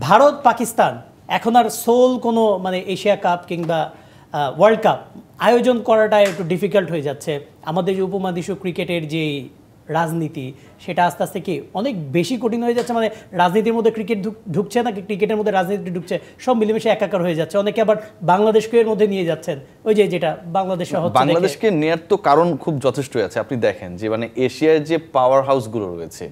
ভারত পাকিস্তান এখন আর সোল কোনো মানে এশিয়া কাপ কিংবা ওয়ার্ল্ড কাপ আয়োজন করাটা একটু ডিফিকাল্ট হয়ে যাচ্ছে। আমাদের যে উপমহাদেশীয় ক্রিকেটের যে রাজনীতি সেটা আস্তে আস্তে কি অনেক বেশি কঠিন হয়ে যাচ্ছে, মানে রাজনীতির মধ্যে ক্রিকেট ঢুকছে না, ক্রিকেটের মধ্যে রাজনীতি ঢুকছে, সব মিলেমিশে একাকার হয়ে যাচ্ছে। অনেকে আবার বাংলাদেশকে এর মধ্যে নিয়ে যাচ্ছেন, ওই যে যেটা বাংলাদেশে হচ্ছে। বাংলাদেশকে নেয়ার তো কারণ খুব যথেষ্টই আছে। আপনি দেখেন যে মানে এশিয়ার যে পাওয়ার হাউসগুলো রয়েছে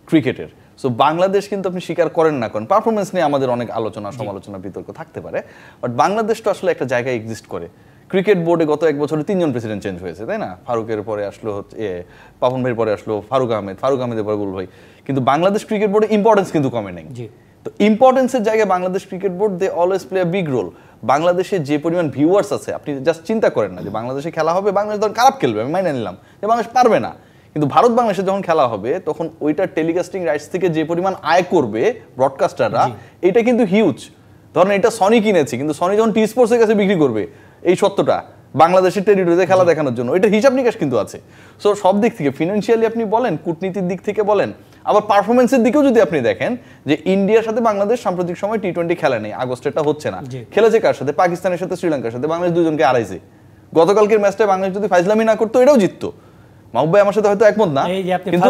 ক্রিকেটের, সো বাংলাদেশ কিন্তু আপনি স্বীকার করেন না করেন পারফরমেন্স নিয়ে আমাদের অনেক আলোচনা সমালোচনা বিতর্ক থাকতে পারে, বাট বাংলাদেশ তো আসলে একটা জায়গায় এক্সিস্ট করে। ক্রিকেট বোর্ডে গত এক বছরে 3 জন প্রেসিডেন্ট চেঞ্জ হয়েছে, তাই না? ফারুকের পরে আসলো পাপন ভাইয়ের পরে আসলো ফারুক আহমেদের পরে গুল ভাই, কিন্তু বাংলাদেশ ক্রিকেট বোর্ডে ইম্পর্টেন্স কিন্তু কমে নেই। তো ইম্পর্টেন্সের জায়গায় Bangladesh cricket board they always play a big role. বাংলাদেশে যে পরিমাণ ভিউয়ার্স আছে, আপনি জাস্ট চিন্তা করেন না যে বাংলাদেশে খেলা হবে, বাংলাদেশ ধরুন খারাপ খেলবে, আমি মাইনে নিলাম যে বাংলাদেশ পারবে না, কিন্তু ভারত বাংলাদেশে যখন খেলা হবে তখন ওইটার টেলিকাস্টিং রাইটস থেকে যে পরিমাণ আয় করবে ব্রডকাস্টাররা, এটা কিন্তু হিউজ। ধরেন এটা সনি কিনেছে, কিন্তু সনি যখন টি স্পোর্টসের কাছে বিক্রি করবে এই সত্যটা বাংলাদেশের টেরিটরিতে খেলা দেখানোর জন্য, এটা হিসাব নিকাশ কিন্তু আছে। সো সব দিক থেকে ফিনান্সিয়ালি আপনি বলেন, কূটনীতির দিক থেকে বলেন, আবার পারফরমেন্সের দিকেও যদি আপনি দেখেন যে ইন্ডিয়ার সাথে বাংলাদেশ সাম্প্রতিক সময় টি-20 খেলা নেই, আগস্টেরটা হচ্ছে না, খেলেছে কার সাথে? পাকিস্তানের সাথে, শ্রীলঙ্কার সাথে। বাংলাদেশ দুজনকে হারাইছে। গতকালকের ম্যাচটায় বাংলাদেশ যদি ফাইজলামি না করতো এটাও জিততো। মাহবুব ভাই আমার সাথে হয়তো একমত না, কিন্তু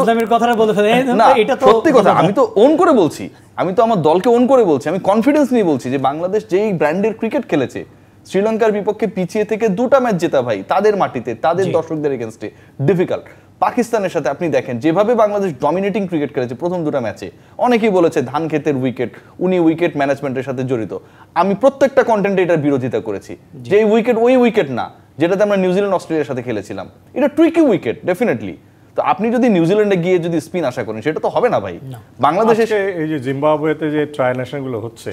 সত্যি কথা, আমি তো ওন করে বলছি, আমি তো আমার দলকে ওন করে বলছি, আমি কনফিডেন্স নিয়ে বলছি যে বাংলাদেশ যেই ব্র্যান্ডের ক্রিকেট খেলেছে, শ্রীলঙ্কার বিপক্ষে পিছিয়ে থেকে 2টা ম্যাচ জেতা ভাই, তাদের মাটিতে, তাদের দর্শকদের এগেইনস্টে ডিফিকাল্ট। পাকিস্তানের সাথে আপনি দেখেন যেভাবে বাংলাদেশ ডমিনেটিং ক্রিকেট খেলেছে প্রথম 2টা ম্যাচে, অনেকেই বলেছে ধান ক্ষেতের উইকেট, উনি উইকেট ম্যানেজমেন্টের সাথে জড়িত। আমি প্রত্যেকটা কন্টেন্টে এটার বিরোধিতা করেছি যে এই উইকেট ওই উইকেট না যেটাতে আমরা নিউজিল্যান্ড অস্ট্রেলিয়ার সাথে খেলেছিলাম, এটা টুইকি উইকেট ডেফিনেটলি। তো আপনি যদি নিউজিল্যান্ডে গিয়ে যদি স্পিন আশা করেন সেটা তো হবে না ভাই। বাংলাদেশে এই যে জিম্বাবুয়েতে যে ট্রাই ন্যাশনগুলো হচ্ছে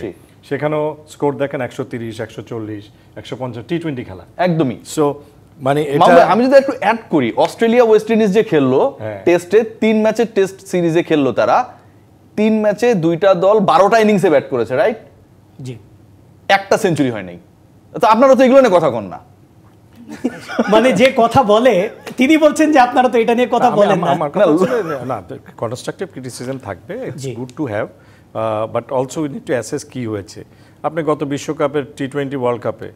সেখানেও স্কোর দেখেন 130, 140, 150 টি-20 খেলা একদমই। সো মানে আমি যদি একটু অ্যাড করি, অস্ট্রেলিয়া ওয়েস্ট ইন্ডিজ যে খেললো টেস্টে, 3 ম্যাচের টেস্ট সিরিজে খেললো তারা, 3 ম্যাচে 2টা দল 12টা ইনিংসে ব্যাট করেছে, রাইট? জি, একটা সেঞ্চুরি হয় নাই। তো আপনারা তো এগুলো নিয়ে কথা কন না। মানে যে কথা বলে তিনি বলছেন যে আপনারা তো এটা নিয়ে কথা বলেন না। না, কনস্ট্রাকটিভ ক্রিটিসিজম থাকবে, it's good to have, but also we need to assess কি হয়েছে। আপনি গত বিশ্বকাপের টি-20 ওয়ার্ল্ড কাপে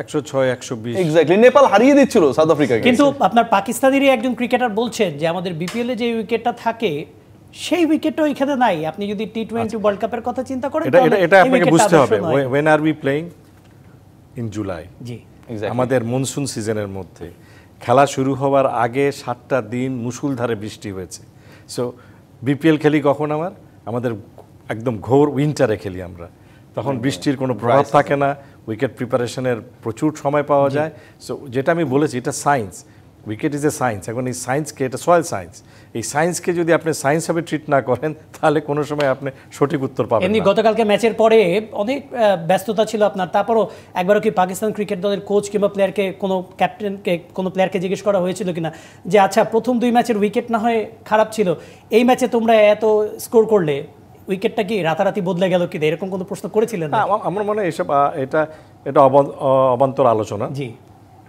106, 120 এক্স্যাক্টলি নেপাল হারিয়ে দিচ্ছিল সাউথ আফ্রিকাকে, কিন্তু আপনার পাকিস্তানেরই একজন ক্রিকেটার বলছেন যে আমাদের বিপিএল এ যে উইকেটটা থাকে সেই উইকেটও এখানে নাই। আপনি যদি টি-20 ওয়ার্ল্ড কাপের কথা চিন্তা করেন, এটা আপনাকে বুঝতে হবে। when are we playing in July? জি, আমাদের মনসুন সিজনের মধ্যে খেলা শুরু হওয়ার আগে 7টা দিন মুষলধারে বৃষ্টি হয়েছে। সো বিপিএল খেলি কখন? আমাদের একদম ঘোর উইন্টারে খেলি আমরা, তখন বৃষ্টির কোনো প্রভাব থাকে না, উইকেট প্রিপারেশনের প্রচুর সময় পাওয়া যায়। সো যেটা আমি বলেছি, এটা science, wicket is a science. এখন এই সায়েন্সকে, এটা সয়েল সায়েন্স, এই সায়েন্সকে যদি আপনি সায়েন্স ভাবে ট্রিট না করেন তাহলে কোনো সময় আপনি সঠিক উত্তর পাবেন না। এমনি গতকালকে ম্যাচের পরে অনেক ব্যস্ততা ছিল আপনার, তারপরও একবারও কি পাকিস্তান ক্রিকেট দলের কোচ কিংবা প্লেয়ারকে, কোনো ক্যাপ্টেনকে, কোনো প্লেয়ারকে জিজ্ঞেস করা হয়েছিল কিনা যে আচ্ছা প্রথম 2 ম্যাচের উইকেট না হয় খারাপ ছিল, এই ম্যাচে তোমরা এত স্কোর করলে, উইকেটটা কি রাতারাতি বদলে গেল কি, এরকম কোনো প্রশ্ন করেছিলেন? আমার মনে হয় এসব এটা অবান্তর আলোচনা। জি,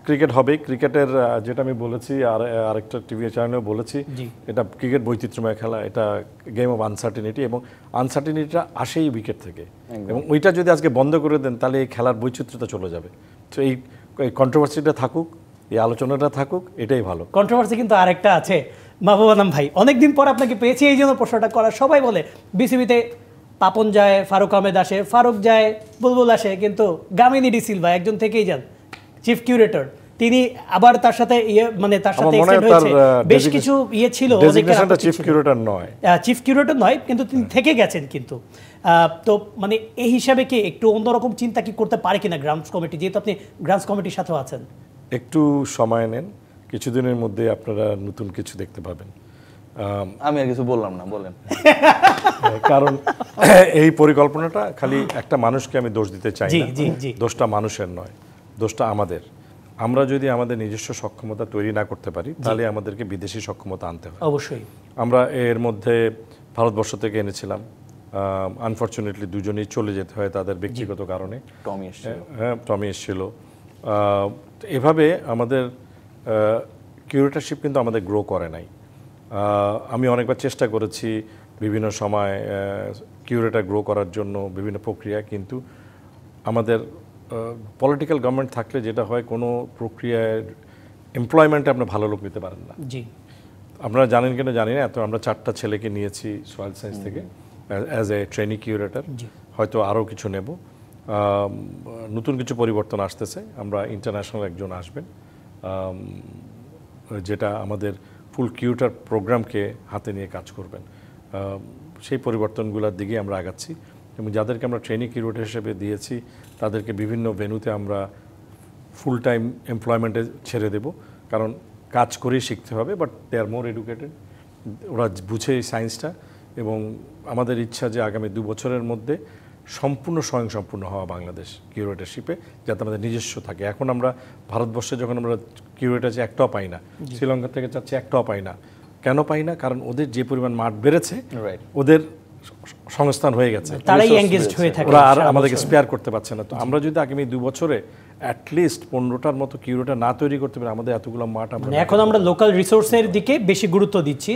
ক্রিকেট হবে, ক্রিকেটের যেটা আমি বলেছি আর আরেকটা টিভি চ্যানেলেও বলেছি, এটা ক্রিকেট বৈচিত্র্যময় খেলা, এটা গেম অফ আনসার্টিনিটি, এবং আনসার্টিনিটিটা আসেই উইকেট থেকে, এবং ওইটা যদি আজকে বন্ধ করে দেন তাহলে এই খেলার বৈচিত্র্যতা চলে যাবে। তো এই কন্ট্রোভার্সিটা থাকুক, এই আলোচনাটা থাকুক, এটাই ভালো। কন্ট্রোভার্সি কিন্তু আরেকটা আছে। মাহবুব আলম ভাই, অনেকদিন পর আপনাকে পেয়েছি এই জন্য প্রশ্নটা করা। সবাই বলে বিসিবিতে পাপন যায়, ফারুক আহমেদ আসে, ফারুক যায়, বুলবুল আসে, কিন্তু গামিনী ডি সিলভা একজন থেকেই যান, চিফ কিউরেটর, তিনি আবার তার সাথে মানে তার সাথে এক্সটেন্ড হয়েছে, বেশ কিছু ছিল। চিফ কিউরেটর নয়, চিফ কিউরেটর নয়, কিন্তু তিনি থেকে গেছেন। কিন্তু তো মানে এই হিসাবে কি একটু অন্যরকম চিন্তা কি করতে পারে কিনা গ্রাউন্ডস কমিটি, যেহেতু আপনি গ্রাউন্ডস কমিটির সাথেও আছেন? একটু সময় নেন, কিছুদিনের মধ্যে আপনারা নতুন কিছু দেখতে পাবেন। আমি আর কিছু বললাম না, বলেন। কারণ এই পরিকল্পনাটা খালি একটা মানুষকে আমি দোষ দিতে চাই না, দোষটা মানুষের নয়, দোষটা আমাদের। আমরা যদি আমাদের নিজস্ব সক্ষমতা তৈরি না করতে পারি তাহলে আমাদেরকে বিদেশি সক্ষমতা আনতে হবে। অবশ্যই আমরা এর মধ্যে ভারতবর্ষ থেকে এনেছিলাম, আনফরচুনেটলি দুজনেই চলে যেতে হয় তাদের ব্যক্তিগত কারণে। টমি এসেছিল। এভাবে আমাদের কিউরেটরশিপ কিন্তু আমাদের গ্রো করে নাই। আমি অনেকবার চেষ্টা করেছি বিভিন্ন সময় কিউরেটার গ্রো করার জন্য বিভিন্ন প্রক্রিয়া, কিন্তু আমাদের পলিটিক্যাল গভর্নমেন্ট থাকলে যেটা হয়, কোনো প্রক্রিয়ায় এমপ্লয়মেন্টে আপনি ভালো লোক নিতে পারেন না। জি, আপনারা জানেন কিনা জানি না, এত আমরা 4টা ছেলেকে নিয়েছি সয়েল সায়েন্স থেকে অ্যাজ এ ট্রেনি কিউরেটর, হয়তো আরও কিছু নেব। নতুন কিছু পরিবর্তন আসতেছে, আমরা ইন্টারন্যাশনাল একজন আসবেন, যেটা আমাদের ফুল কিউরেটর প্রোগ্রামকে হাতে নিয়ে কাজ করবেন। সেই পরিবর্তনগুলোর দিকে আমরা আগাচ্ছি, এবং যাদেরকে আমরা ট্রেনিং কিউরেটর হিসেবে দিয়েছি তাদেরকে বিভিন্ন ভেন্যুতে আমরা ফুল টাইম এমপ্লয়মেন্টে ছেড়ে দেব, কারণ কাজ করেই শিখতে হবে, but they R more educated, ওরা বুঝে এই সায়েন্সটা। এবং আমাদের ইচ্ছা যে আগামী 2 বছরের মধ্যে সম্পূর্ণ স্বয়ংসম্পূর্ণ হওয়া বাংলাদেশ কিউরেটরশিপে, যাতে আমাদের নিজস্ব থাকে। এখন আমরা ভারতবর্ষে যখন আমরা কিউরেটর আছে একটাও পাই না, শ্রীলঙ্কা থেকে চাচ্ছি একটাও পাই না। কেন পাই না? কারণ ওদের যে পরিমাণ মাঠ বেড়েছে, ওদের সংস্থান হয়ে গেছে, তারাই এঙ্গেজড হয়ে থাকে, ওরা আর আমাদেরকে স্পেয়ার করতে পারছে না। তো আমরা যদি আগামী 2 বছরে অ্যাটলিস্ট 15টার মতো কিউরেটর না তৈরি করতে পারি, আমাদের এতগুলো মাঠ আমরা এখন আমরা লোকাল রিসোর্সের দিকে বেশি গুরুত্ব দিচ্ছি।